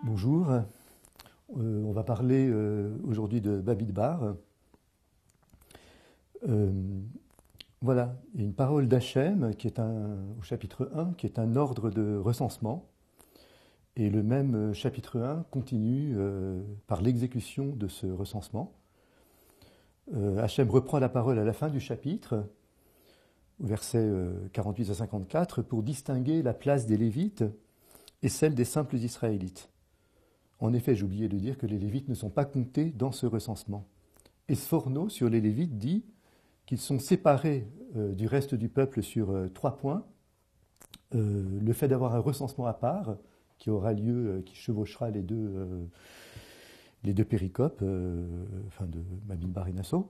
Bonjour, on va parler aujourd'hui de Bamidbar. Voilà, il y a une parole d'Hachem qui est au chapitre 1, qui est un ordre de recensement. Et le même chapitre 1 continue par l'exécution de ce recensement. Hachem reprend la parole à la fin du chapitre, au verset 48 à 54, pour distinguer la place des Lévites et celle des simples Israélites. En effet, j'ai oublié de dire que les Lévites ne sont pas comptés dans ce recensement. Et Sforno, sur les Lévites, dit qu'ils sont séparés du reste du peuple sur 3 points. Le fait d'avoir un recensement à part, qui aura lieu, qui chevauchera les deux péricopes, de Bamidbar et Nassau.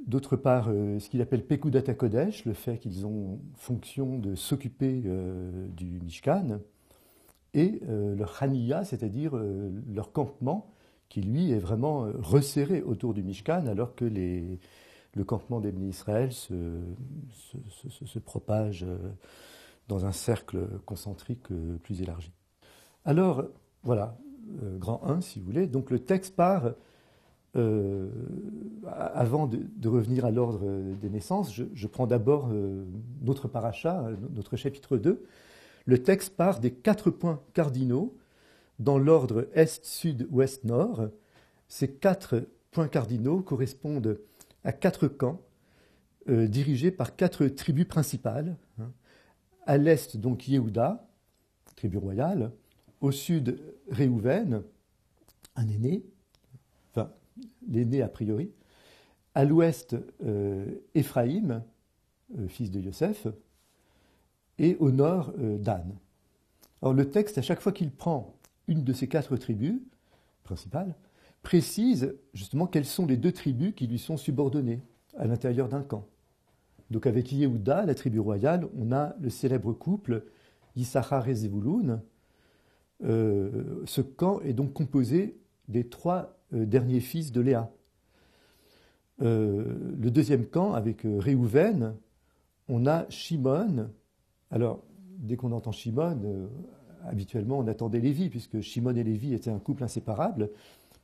D'autre part, ce qu'il appelle Pekudat HaKodesh, le fait qu'ils ont fonction de s'occuper du Mishkan, et leur Chaniya, c'est-à-dire leur campement, qui lui est vraiment resserré autour du Mishkan, alors que le campement des Bnei Israël se propage dans un cercle concentrique plus élargi. Alors, voilà, grand 1, si vous voulez. Donc le texte part, avant de revenir à l'ordre des naissances, je prends d'abord notre paracha, notre chapitre 2. Le texte part des 4 points cardinaux dans l'ordre Est, Sud, Ouest, Nord. Ces 4 points cardinaux correspondent à 4 camps dirigés par 4 tribus principales. À l'Est, donc, Yehuda, tribu royale. Au Sud, Réhouven, un aîné, enfin, l'aîné a priori. À l'Ouest, Éphraïm, fils de Yosef. Et au nord, Dan. Alors le texte, à chaque fois qu'il prend une de ces 4 tribus principales, précise justement quelles sont les 2 tribus qui lui sont subordonnées à l'intérieur d'un camp. Donc avec Yehuda, la tribu royale, on a le célèbre couple Yissachar et Zevouloun. Ce camp est donc composé des 3 derniers fils de Léa. Le deuxième camp, avec Réhouven, on a Shimon. Alors, dès qu'on entend Shimon, habituellement on attendait Lévi, puisque Shimon et Lévi étaient un couple inséparable.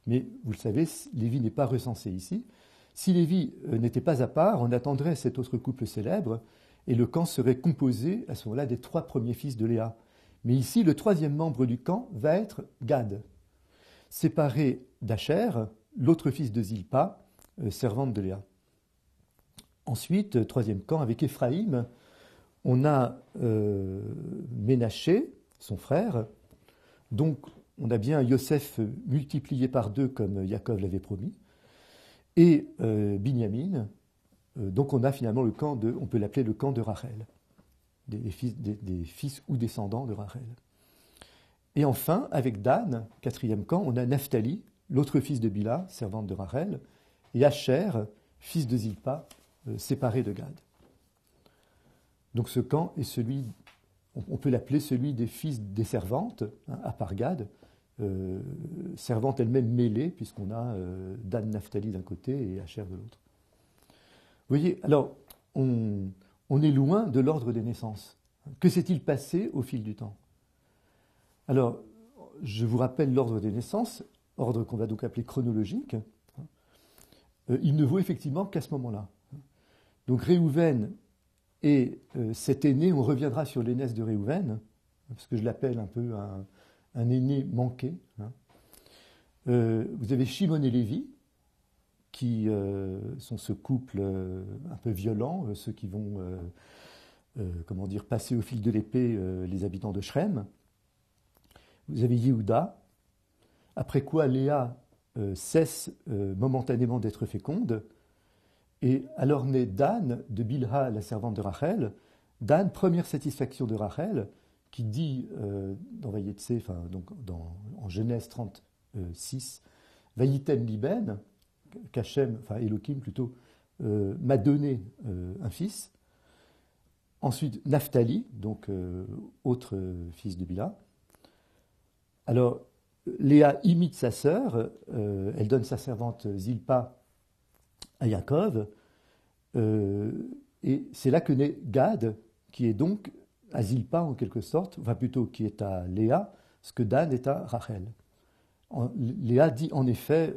Mais vous le savez, Lévi n'est pas recensé ici. Si Lévi n'était pas à part, on attendrait cet autre couple célèbre, et le camp serait composé à ce moment-là des 3 premiers fils de Léa. Mais ici, le 3e membre du camp va être Gad, séparé d'Acher, l'autre fils de Zilpa, servante de Léa. Ensuite, 3e camp avec Éphraïm, on a Ménaché, son frère, donc on a bien Yosef multiplié par 2 comme Yaakov l'avait promis, et Binyamin, donc on a finalement le camp on peut l'appeler le camp de Rachel, des fils ou descendants de Rachel. Et enfin, avec Dan, 4e camp, on a Naphtali, l'autre fils de Bila, servante de Rachel, et Asher, fils de Zilpa, séparé de Gad. Donc ce camp est celui, on peut l'appeler celui des fils des servantes, à part Gad, servantes elles-mêmes mêlées, puisqu'on a Dan Naphtali d'un côté et Asher de l'autre. Vous voyez, alors, on est loin de l'ordre des naissances. Que s'est-il passé au fil du temps? Alors, je vous rappelle l'ordre des naissances, ordre qu'on va donc appeler chronologique. Il ne vaut effectivement qu'à ce moment-là. Donc Réhouven et cet aîné, on reviendra sur l'aînesse de Réhouven, parce que je l'appelle un peu un aîné manqué. Vous avez Shimon et Lévi, qui sont ce couple un peu violent, ceux qui vont passer au fil de l'épée les habitants de Shrem. Vous avez Yehuda, après quoi Léa cesse momentanément d'être féconde, et alors naît Dan de Bilha, la servante de Rachel. Dan, première satisfaction de Rachel, qui dit dans Vayetse, en Genèse 36, Vayiten Liben, qu'Hachem, Elohim plutôt, m'a donné un fils. Ensuite, Naphtali, donc autre fils de Bila. Alors, Léa imite sa sœur, elle donne sa servante Zilpa à Yaakov, et c'est là que naît Gad, qui est donc à Zilpa en quelque sorte, enfin plutôt qui est à Léa, ce que Dan est à Rachel. Léa dit en effet,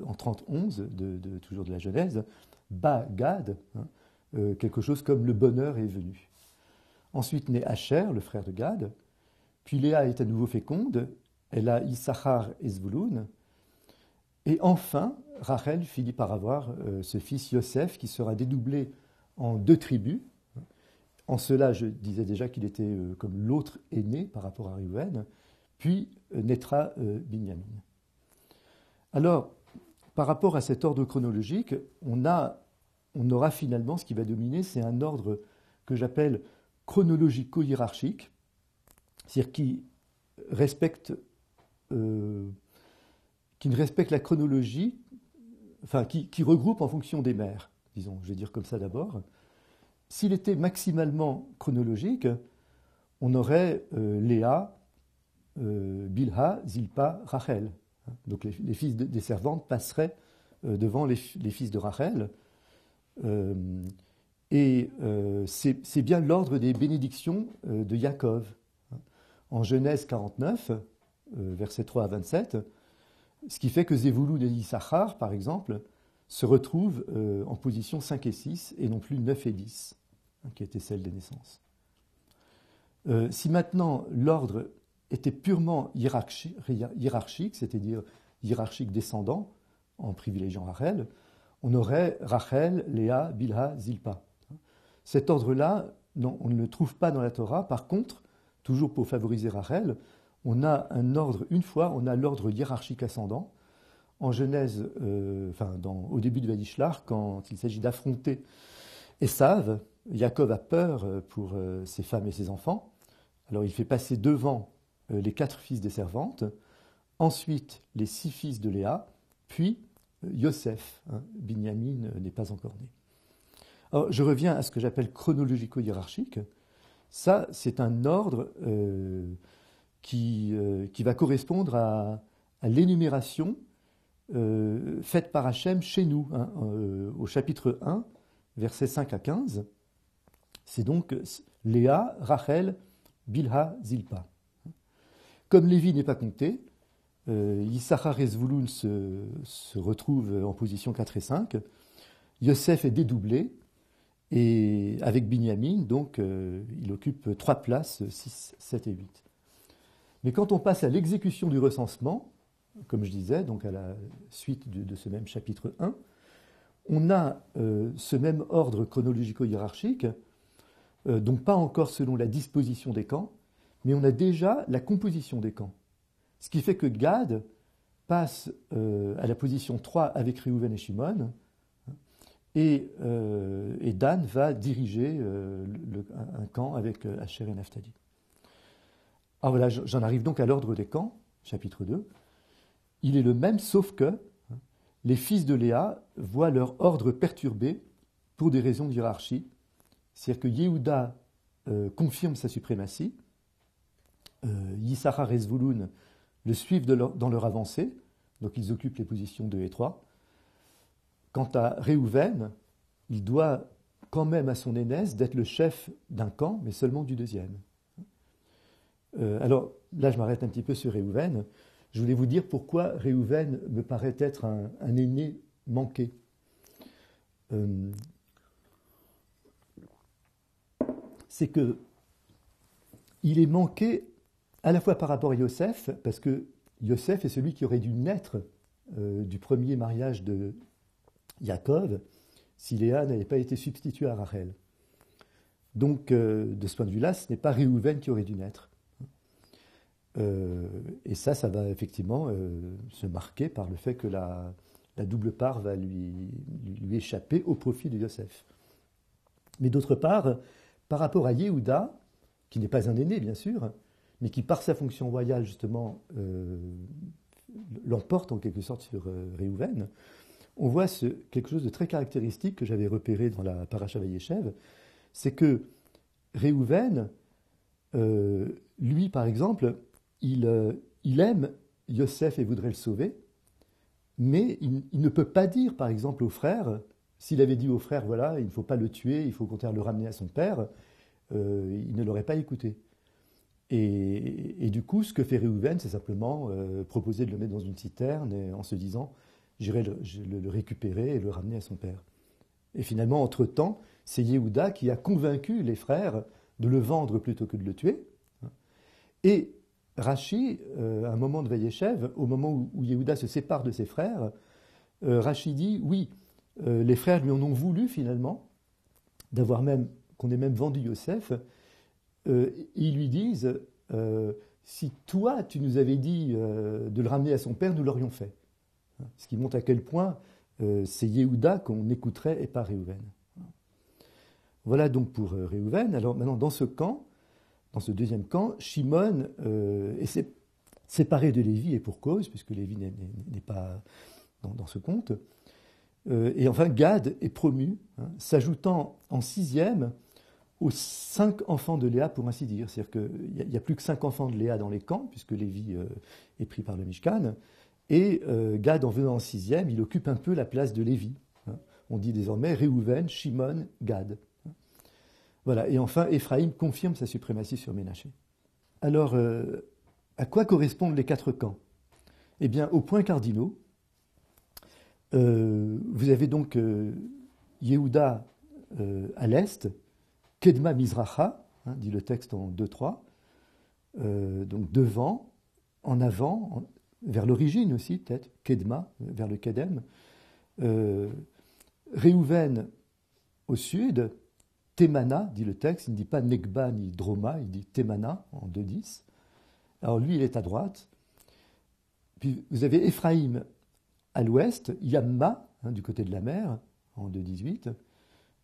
en 30-11, toujours de la Genèse, Ba Gad, quelque chose comme le bonheur est venu. Ensuite naît Asher, le frère de Gad, puis Léa est à nouveau féconde, elle a Issachar et Zvouloun, et enfin Rachel finit par avoir ce fils Yosef qui sera dédoublé en 2 tribus. En cela, je disais déjà qu'il était comme l'autre aîné par rapport à Réhouven, puis naîtra Binyamin. Alors, par rapport à cet ordre chronologique, on aura finalement ce qui va dominer, c'est un ordre que j'appelle chronologico-hiérarchique, c'est-à-dire qui ne respecte la chronologie, enfin qui regroupe en fonction des mères, disons, je vais dire comme ça d'abord. S'il était maximalement chronologique, on aurait Léa, Bilha, Zilpa, Rachel. Donc les fils des servantes passeraient devant les fils de Rachel. C'est bien l'ordre des bénédictions de Yaakov. En Genèse 49, versets 3 à 27, ce qui fait que Zevouloun et Issachar, par exemple, se retrouvent en position 5 et 6 et non plus 9 et 10, qui était celle des naissances. Si maintenant l'ordre était purement hiérarchique, c'est-à-dire hiérarchique descendant, en privilégiant Rachel, on aurait Rachel, Léa, Bilha, Zilpa. Cet ordre-là, non, on ne le trouve pas dans la Torah. Par contre, toujours pour favoriser Rachel, on a un ordre, une fois, on a l'ordre hiérarchique ascendant. En Genèse, au début de Vayishlach, quand il s'agit d'affronter Esav, Yaakov a peur pour ses femmes et ses enfants. Alors il fait passer devant les 4 fils des servantes, ensuite les 6 fils de Léa, puis Yosef. Binyamin n'est pas encore né. Alors je reviens à ce que j'appelle chronologico-hiérarchique. Ça, c'est un ordre qui va correspondre à l'énumération faite par Hachem chez nous, au chapitre 1, versets 5 à 15. C'est donc Léa, Rachel, Bilha, Zilpa. Comme Lévi n'est pas compté, Issachar et Zvouloun se retrouvent en position 4 et 5. Yosef est dédoublé, et avec Binyamin, donc, il occupe 3 places, 6, 7 et 8. Mais quand on passe à l'exécution du recensement, comme je disais, donc à la suite de ce même chapitre 1, on a ce même ordre chronologico-hiérarchique, donc pas encore selon la disposition des camps, mais on a déjà la composition des camps. Ce qui fait que Gad passe à la position 3 avec Réhouven et Shimon, et Dan va diriger un camp avec Asher et Naphtali. Alors voilà, j'en arrive donc à l'ordre des camps, chapitre 2. Il est le même, sauf que les fils de Léa voient leur ordre perturbé pour des raisons de hiérarchie. C'est-à-dire que Yehuda confirme sa suprématie, Yissachar et Zvouloun le suivent dans leur avancée, donc ils occupent les positions 2 et 3. Quant à Réhouven, il doit quand même à son aînesse d'être le chef d'un camp, mais seulement du deuxième. Alors là, je m'arrête un petit peu sur Réhouven. Je voulais vous dire pourquoi Réhouven me paraît être un aîné manqué. C'est que il est manqué à la fois par rapport à Yosef, parce que Yosef est celui qui aurait dû naître du premier mariage de Yaakov, si Léa n'avait pas été substituée à Rachel. Donc, de ce point de vue-là, ce n'est pas Réhouven qui aurait dû naître. Et ça va effectivement se marquer par le fait que la double part va lui échapper au profit de Yosef. Mais d'autre part, par rapport à Yehuda, qui n'est pas un aîné, bien sûr, mais qui, par sa fonction royale, justement, l'emporte en quelque sorte sur Réhouven, on voit quelque chose de très caractéristique que j'avais repéré dans la Paracha Vayeshev, c'est que Réhouven, lui, par exemple, il aime Yosef et voudrait le sauver, mais il ne peut pas dire, par exemple, aux frères, s'il avait dit aux frères, voilà, il ne faut pas le tuer, il faut au contraire le ramener à son père, il ne l'aurait pas écouté. Et du coup, ce que fait Réhouven, c'est simplement proposer de le mettre dans une citerne en se disant j'irai le récupérer et le ramener à son père. Et finalement, entre-temps, c'est Yehuda qui a convaincu les frères de le vendre plutôt que de le tuer. Et Rachi, à un moment de Vayeshev, au moment où Yehuda se sépare de ses frères, Rachi dit oui, les frères lui en ont voulu finalement, qu'on ait même vendu Yosef. Ils lui disent si toi tu nous avais dit de le ramener à son père, nous l'aurions fait. Ce qui montre à quel point c'est Yehuda qu'on écouterait et pas Réhouven. Voilà donc pour Réhouven. Alors maintenant, dans ce deuxième camp, Shimon est séparé de Lévi et pour cause, puisque Lévi n'est pas dans ce compte. Et enfin, Gad est promu, s'ajoutant en 6e aux 5 enfants de Léa, pour ainsi dire. C'est-à-dire qu'il n'y a plus que 5 enfants de Léa dans les camps, puisque Lévi est pris par le Mishkan. Et Gad, en venant en 6e, il occupe un peu la place de Lévi. On dit désormais Réhouven, Shimon, Gad. Voilà. Et enfin, Éphraïm confirme sa suprématie sur Ménaché. Alors, à quoi correspondent les 4 camps? Eh bien, aux points cardinaux. Vous avez donc Yehuda à l'est, Kedma Mizracha, dit le texte en 2-3, donc devant, en avant, vers l'origine aussi, peut-être, Kedma, vers le Kedem. Réhouven au sud, Temana, dit le texte, il ne dit pas Negba ni Droma, il dit Temana en 2-10. Alors lui, il est à droite. Puis vous avez Éphraïm à l'ouest, Yamma, du côté de la mer, en 2-18,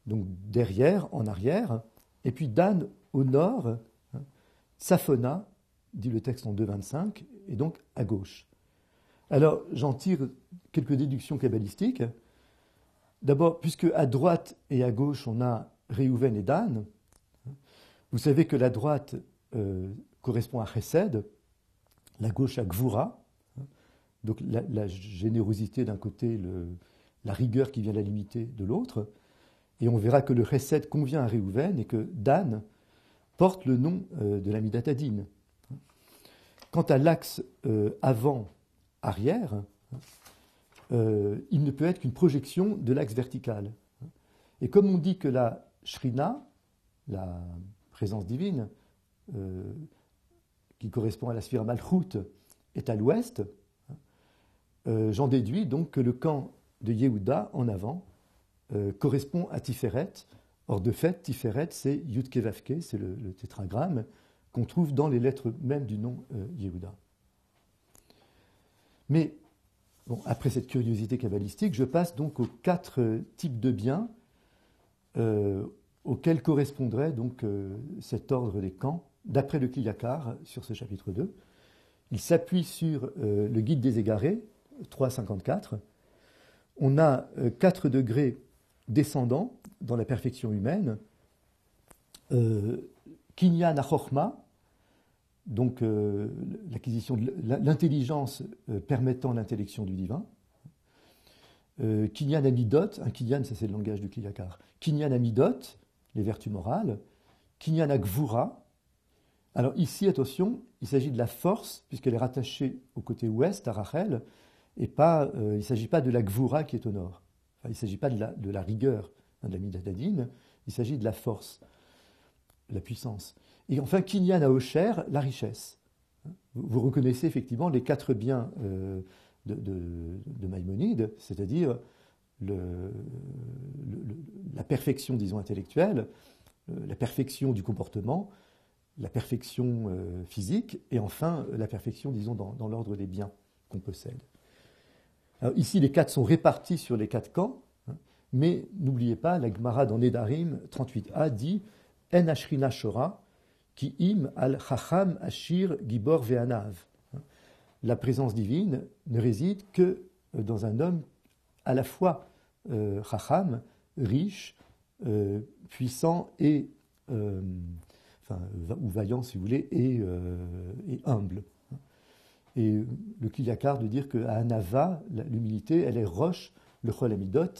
donc derrière, en arrière, et puis Dan au nord, Safona, dit le texte en 2-25, et donc à gauche. Alors, j'en tire quelques déductions kabbalistiques. D'abord, puisque à droite et à gauche, on a Réhouven et Dan, vous savez que la droite correspond à Chesed, la gauche à Gvura, donc la générosité d'un côté, la rigueur qui vient la limiter de l'autre. Et on verra que le Chesed convient à Réhouven et que Dan porte le nom de la Midat Hadin. Quant à l'axe avant-arrière, il ne peut être qu'une projection de l'axe vertical. Et comme on dit que la Shrina, la présence divine, qui correspond à la sphère Malchut, est à l'ouest, j'en déduis donc que le camp de Yehuda, en avant, correspond à Tiferet. Or, de fait, Tiferet, c'est Yudke Vavke, c'est le tétragramme qu'on trouve dans les lettres même du nom Yehuda. Mais, bon, après cette curiosité kabbalistique, je passe donc aux 4 types de biens auxquels correspondrait donc cet ordre des camps, d'après le Kliyakar, sur ce chapitre 2. Il s'appuie sur le Guide des Égarés, 3.54. On a 4 degrés descendants dans la perfection humaine. Kinyan HaChochma, donc l'acquisition de l'intelligence permettant l'intellection du divin. Kinyan Amidot, un Kinyan, ça c'est le langage du Kliyakar. Kinyan Amidot, les vertus morales. Kinyan Agvura. Alors ici, attention, il s'agit de la force, puisqu'elle est rattachée au côté ouest, à Rachel, et pas, il ne s'agit pas de la Gvura qui est au nord. Enfin, il ne s'agit pas de la rigueur, de la Midat Hadin, il s'agit de la force, la puissance. Et enfin, Kinyan Aosher, la richesse. Vous reconnaissez effectivement les 4 biens de Maïmonide, c'est-à-dire la perfection, disons, intellectuelle, la perfection du comportement, la perfection physique, et enfin la perfection, disons, dans l'ordre des biens qu'on possède. Alors, ici, les 4 sont répartis sur les 4 camps, mais n'oubliez pas, la Gemara dans Nedarim 38a dit « En ashrina shora, ki im al chacham ashir gibor ve'anav ». La présence divine ne réside que dans un homme à la fois chacham, riche, puissant et ou vaillant si vous voulez, et humble. Et le Kliyakar de dire qu'à Anava, l'humilité, elle est roche, le Chol Amidot,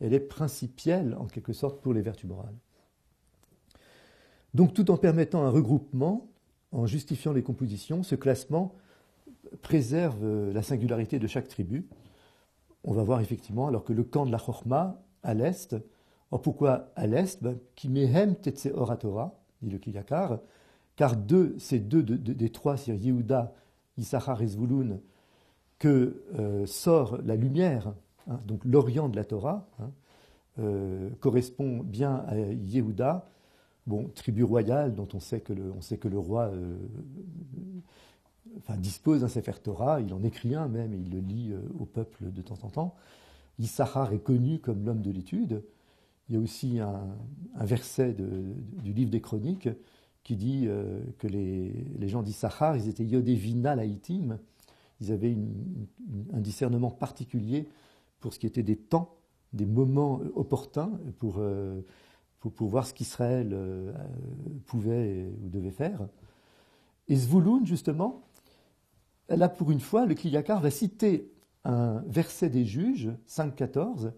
elle est principielle en quelque sorte pour les vertus morales. Donc tout en permettant un regroupement, en justifiant les compositions, ce classement préserve la singularité de chaque tribu. On va voir effectivement, alors que le camp de la Chorma, à l'est, or pourquoi à l'est? Qui mehem tetse oratora, dit le Kiyakar, car ces deux des trois, c'est-à-dire Yehuda, Issachar et Zvouloun, que sort la lumière, hein, donc l'orient de la Torah, hein, correspond bien à Yehuda, bon, tribu royale dont on sait que le roi dispose d'un Sefer Torah, il en écrit un même, et il le lit au peuple de temps en temps. Issachar est connu comme l'homme de l'étude. Il y a aussi un verset du livre des Chroniques qui dit que les gens d'Issachar, ils étaient Yodevina Laïtim, ils avaient un discernement particulier pour ce qui était des temps, des moments opportuns pour voir ce qu'Israël pouvait ou devait faire. Et Zvouloun, justement, là pour une fois, le Kiyakar va citer un verset des Juges, 5.14,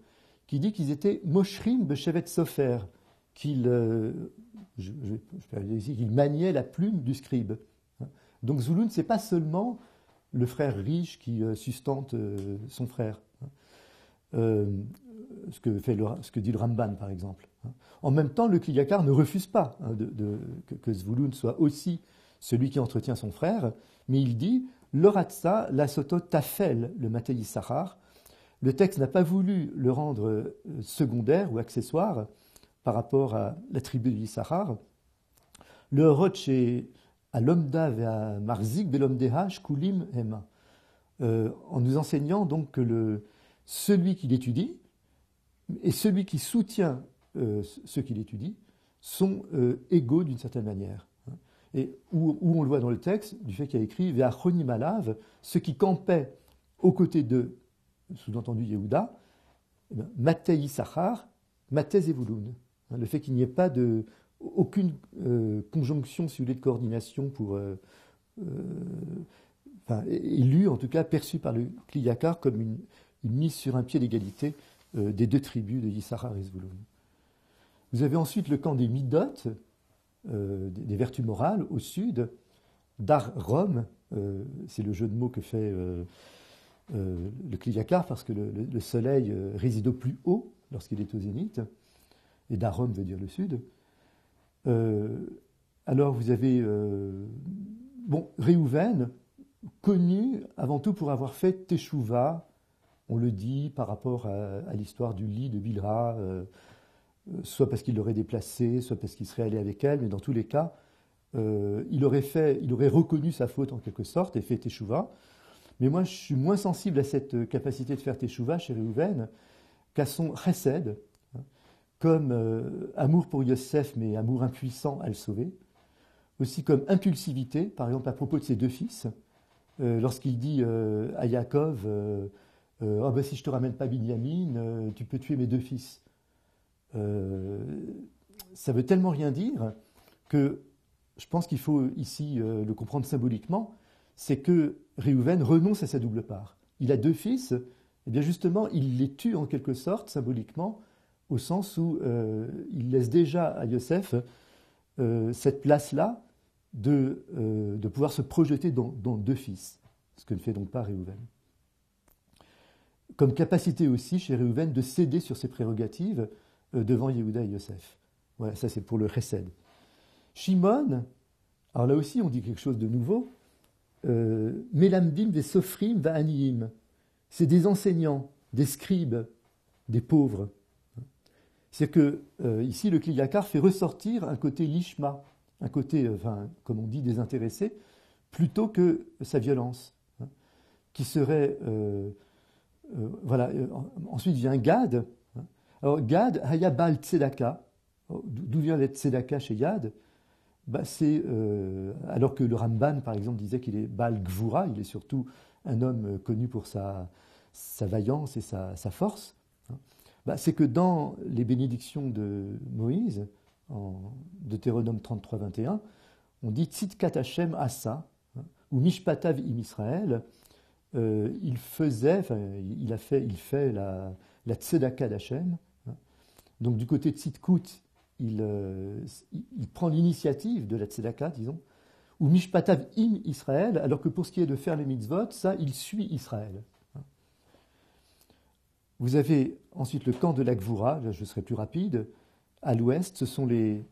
qui dit qu'ils étaient Moshrim Beshevet Sofer, qu'ils maniaient la plume du scribe. Donc Zvouloun, ce n'est pas seulement le frère riche qui sustente son frère. Ce que dit le Ramban, par exemple. En même temps, le Kiyakar ne refuse pas que Zvouloun soit aussi celui qui entretient son frère, mais il dit L'oratsa, la soto tafel, le Maté Issachar. Le texte n'a pas voulu le rendre secondaire ou accessoire par rapport à la tribu d'Issachar. Le roche à l'omda et à marzik belomdeha shkulim hema. En nous enseignant donc que celui qui l'étudie et celui qui soutient ceux qui l'étudient sont égaux d'une certaine manière. Et où on le voit dans le texte, du fait qu'il y a écrit Ve'achonimalav, ceux qui campaient aux côtés de, sous-entendu Yehuda, Matei Issachar, Matei Zevouloun. Le fait qu'il n'y ait pas aucune conjonction, si vous voulez, de coordination pour élu, en tout cas perçu par le Kliyakar comme une mise sur un pied d'égalité des deux tribus de Issachar et Zvouloun. Vous avez ensuite le camp des Midot, des vertus morales, au sud, Dar Rom, c'est le jeu de mots que fait le Kliyakar, parce que le soleil réside au plus haut lorsqu'il est au zénith, et Dar Rom veut dire le sud. Alors vous avez Réhouven, connu avant tout pour avoir fait Teshuvah, on le dit par rapport à l'histoire du lit de Bilha, soit parce qu'il l'aurait déplacée, soit parce qu'il serait allé avec elle, mais dans tous les cas, il aurait reconnu sa faute en quelque sorte et fait Teshuvah. Mais moi, je suis moins sensible à cette capacité de faire Teshuvah chez Réhouven qu'à son chesed, comme amour pour Yosef, mais amour impuissant à le sauver. Aussi comme impulsivité, par exemple à propos de ses deux fils, lorsqu'il dit à Yaakov si je ne te ramène pas Binyamin, tu peux tuer mes deux fils. Ça veut tellement rien dire que je pense qu'il faut ici le comprendre symboliquement, c'est que Réhouven renonce à sa double part. Il a deux fils, et bien justement, il les tue en quelque sorte, symboliquement, au sens où il laisse déjà à Yosef cette place-là de pouvoir se projeter dans deux fils, ce que ne fait donc pas Réhouven. Comme capacité aussi chez Réhouven de céder sur ses prérogatives devant Yehuda et Yosef. Voilà, ça c'est pour le chesed. Shimon, alors là aussi on dit quelque chose de nouveau, Melamdim ve Sofrim va Aniyim. C'est des enseignants, des scribes, des pauvres. C'est que ici le Kliyakar fait ressortir un côté lishma, un côté, comme on dit, désintéressé, plutôt que sa violence, qui serait... ensuite vient Gad. Alors Gad, Haya Baal Tzedaka. D'où vient l'être Tzedaka chez Gad? C'est alors que le Ramban, par exemple, disait qu'il est Baal Gvura, il est surtout un homme connu pour sa vaillance et sa force. C'est que dans les bénédictions de Moïse, en Deutéronome 33, 21, on dit Tzidkat Hashem Asa, ou Mishpatav im Israël. Il fait la tzedaka d'Hachem. Donc du côté de Tzidkut, il prend l'initiative de la tzedaka, disons, ou mishpatav im Israël, alors que pour ce qui est de faire les mitzvot, ça, il suit Israël. Vous avez ensuite le camp de la Gvura, là je serai plus rapide. À l'ouest, ce sont les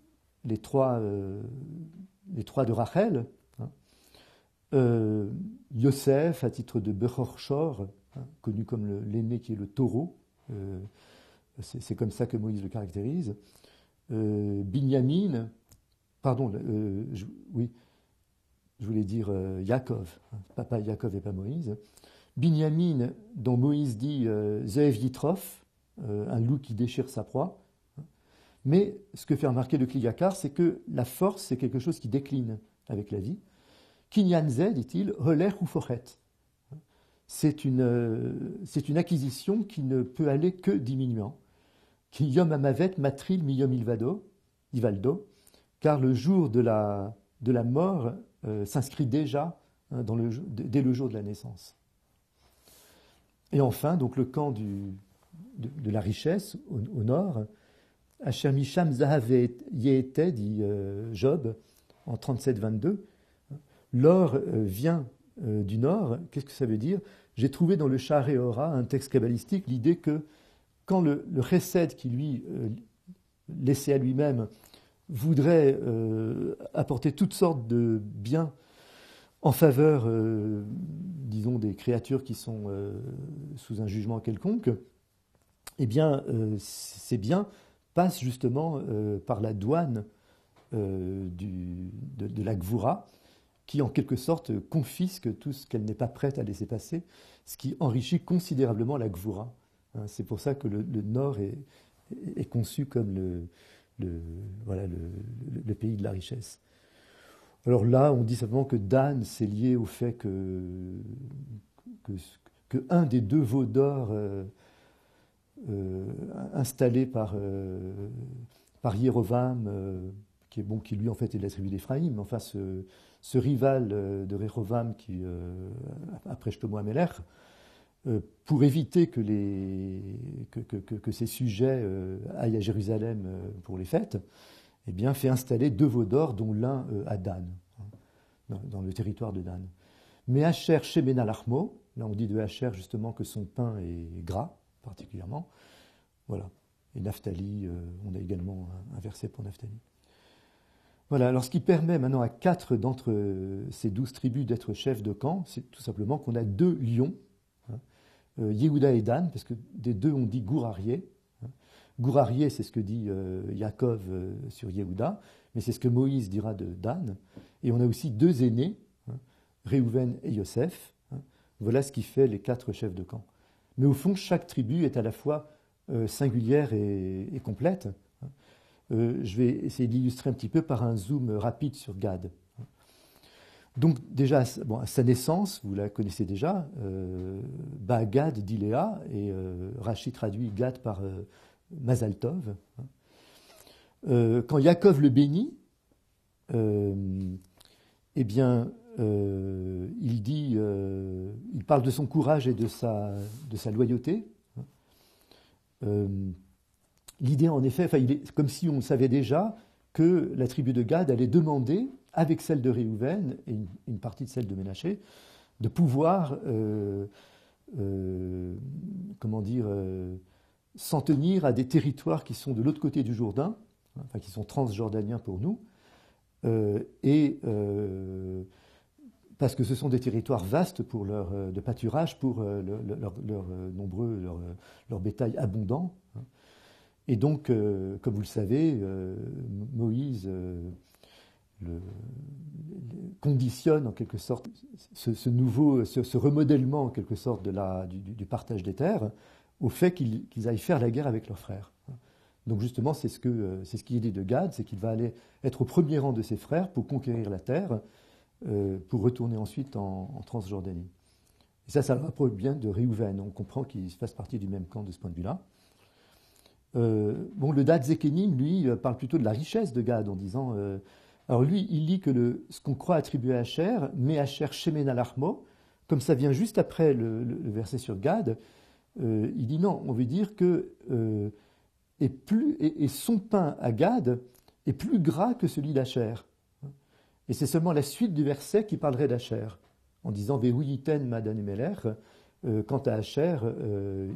trois de Rachel. Yosef, à titre de Bechor Shor, connu comme l'aîné qui est le taureau. C'est comme ça que Moïse le caractérise. Binyamin, pardon, oui, je voulais dire Yaakov, papa Yaakov et pas Moïse. Binyamin, dont Moïse dit Zeev Yitrof, un loup qui déchire sa proie. Mais ce que fait remarquer le Kli Yakar, c'est que la force, c'est quelque chose qui décline avec la vie. Kinyan Ze, dit-il, Holer ou Fochet. C'est une acquisition qui ne peut aller que diminuant. Ki yom amavet matril mi yom ivaldo, car le jour de la mort s'inscrit déjà dès le jour de la naissance. Et enfin, donc le camp de la richesse au nord, Asher Misham Zahav Yehete, dit Job en 37-22, l'or vient du nord. Qu'est-ce que ça veut dire? J'ai trouvé dans le Sha'arei Ora, un texte kabbalistique, l'idée que quand le chesed qui lui, laissé à lui-même, voudrait apporter toutes sortes de biens en faveur, disons, des créatures qui sont sous un jugement quelconque, eh bien, ces biens passent justement par la douane de la Gvura, qui en quelque sorte confisque tout ce qu'elle n'est pas prête à laisser passer, ce qui enrichit considérablement la Gvura. C'est pour ça que le Nord est conçu comme le pays de la richesse. Alors là, on dit simplement que Dan, c'est lié au fait que un des deux veaux d'or installés par Yerovam, qui lui en fait est de la tribu d'Éphraïm, mais enfin ce rival de Rehovam qui, après Shlomo HaMelech, pour éviter que ces sujets aillent à Jérusalem pour les fêtes, eh bien, fait installer deux veaux d'or, dont l'un à Dan, dans le territoire de Dan. Mais Asher Shemena Lachmo, là on dit de Asher justement que son pain est gras, particulièrement. Voilà. Et Naphtali, on a également un verset pour Naphtali. Voilà, alors ce qui permet maintenant à 4 d'entre ces 12 tribus d'être chefs de camp, c'est tout simplement qu'on a 2 lions, Yehuda et Dan, parce que des deux on dit Gourarié. Gourarié, c'est ce que dit Yaakov sur Yehuda, mais c'est ce que Moïse dira de Dan. Et on a aussi 2 aînés, Réhouven et Yosef. Voilà ce qui fait les 4 chefs de camp. Mais au fond, chaque tribu est à la fois singulière et complète. Je vais essayer d'illustrer un petit peu par un zoom rapide sur Gad. Donc déjà, à sa naissance, vous la connaissez déjà, Gad dit Léa, et Rashi traduit Gad par Mazal Tov. Quand Yaakov le bénit, eh bien, il parle de son courage et de sa loyauté. L'idée, en effet, il est comme si on savait déjà que la tribu de Gad allait demander, avec celle de Réhouven et une partie de celle de Ménaché, de pouvoir, s'en tenir à des territoires qui sont de l'autre côté du Jourdain, enfin qui sont transjordaniens pour nous, parce que ce sont des territoires vastes pour de pâturage, pour leur bétail abondant. Et donc, comme vous le savez, Moïse conditionne en quelque sorte ce remodèlement en quelque sorte du partage des terres au fait qu'ils aillent faire la guerre avec leurs frères. Donc justement, c'est ce qui est dit de Gad, c'est qu'il va aller être au premier rang de ses frères pour conquérir la terre, pour retourner ensuite en Transjordanie. Et ça rapproche bien de Réhouven. On comprend qu'il fasse partie du même camp de ce point de vue-là. Le Dad Zekenim, lui, parle plutôt de la richesse de Gad en disant... alors lui, il lit que ce qu'on croit attribuer à Asher, mais Asher Shemena Lachmo, comme ça vient juste après le verset sur Gad, il dit non, on veut dire que et son pain à Gad est plus gras que celui d'Asher. Et c'est seulement la suite du verset qui parlerait d'Asher, en disant Vehuyiten Madan Meler. Quant à Asher,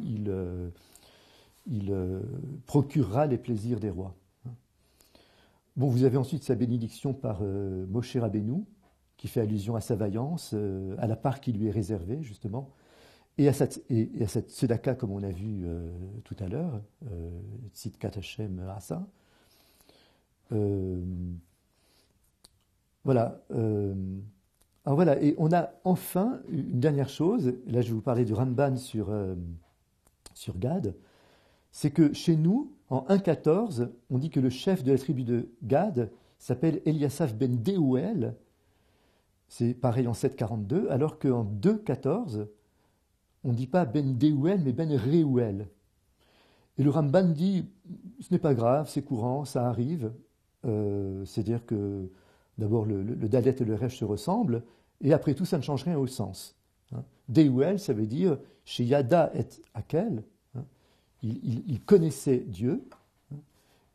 il procurera les plaisirs des rois. Bon, vous avez ensuite sa bénédiction par Moshe Rabbeinu, qui fait allusion à sa vaillance, à la part qui lui est réservée, justement, et à cette tzedaka, comme on a vu tout à l'heure, Tzidkat Hashem Asa. Voilà. Alors voilà, et on a enfin une dernière chose, là je vais vous parler du Ramban sur Gad, c'est que chez nous, en 1.14, on dit que le chef de la tribu de Gad s'appelle Eliasaph ben Deuel, c'est pareil en 7.42, alors qu'en 2.14, on ne dit pas ben Deuel, mais ben Reuel. Et le Ramban dit, ce n'est pas grave, c'est courant, ça arrive, c'est-à-dire que d'abord le Dalet et le Resh se ressemblent, et après tout, ça ne change rien au sens. Deuel, ça veut dire chez Yada et Akel, il connaissait Dieu,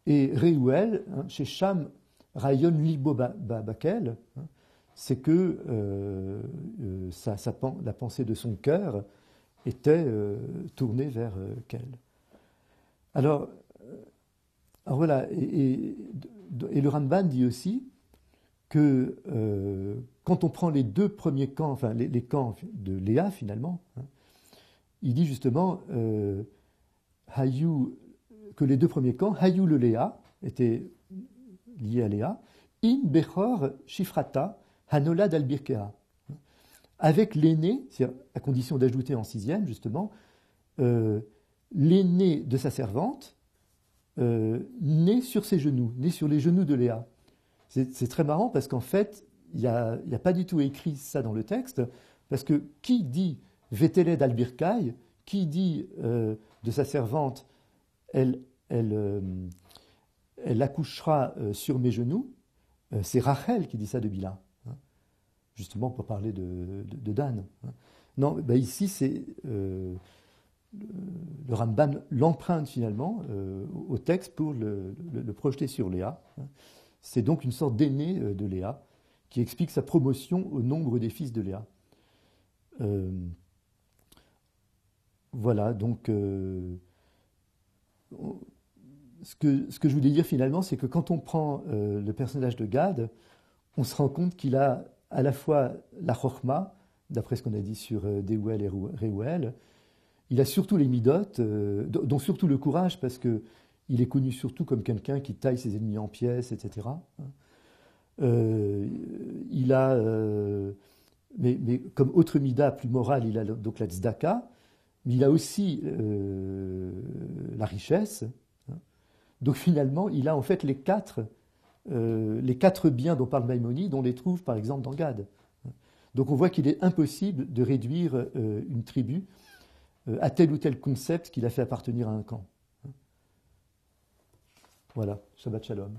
et Reuel, chez Sham, Rayon Libo Bakel, c'est que la pensée de son cœur était tournée vers Kel. Alors voilà, et le Ramban dit aussi que quand on prend les deux premiers camps, enfin les camps de Léa finalement, il dit justement que les deux premiers camps, Hayou le Léa, étaient liés à Léa, In Bechor Shifrata Hanolad al Birkea, avec l'aîné, c'est-à-dire à condition d'ajouter en sixième justement, l'aîné de sa servante, né sur ses genoux, né sur les genoux de Léa. C'est très marrant parce qu'en fait, il n'y a pas du tout écrit ça dans le texte, parce que qui dit Veteled al Birkai, qui dit de sa servante, elle accouchera sur mes genoux, c'est Rachel qui dit ça de Bila, justement pour parler de Dan. Non, ben ici c'est le Ramban l'emprunte finalement au texte pour le projeter sur Léa. C'est donc une sorte d'aîné de Léa qui explique sa promotion au nombre des fils de Léa. Voilà, donc ce que je voulais dire finalement, c'est que quand on prend le personnage de Gad, on se rend compte qu'il a à la fois la chorma, d'après ce qu'on a dit sur Deuel et Reuel, il a surtout les midot, dont surtout le courage, parce qu'il est connu surtout comme quelqu'un qui taille ses ennemis en pièces, etc. Il a, mais comme autre mida plus morale, il a donc la tzedaka, mais il a aussi la richesse. Donc finalement, il a en fait les quatre biens dont parle Maïmonide, on les trouve par exemple dans Gad. Donc on voit qu'il est impossible de réduire une tribu à tel ou tel concept qu'il a fait appartenir à un camp. Voilà, Shabbat Shalom.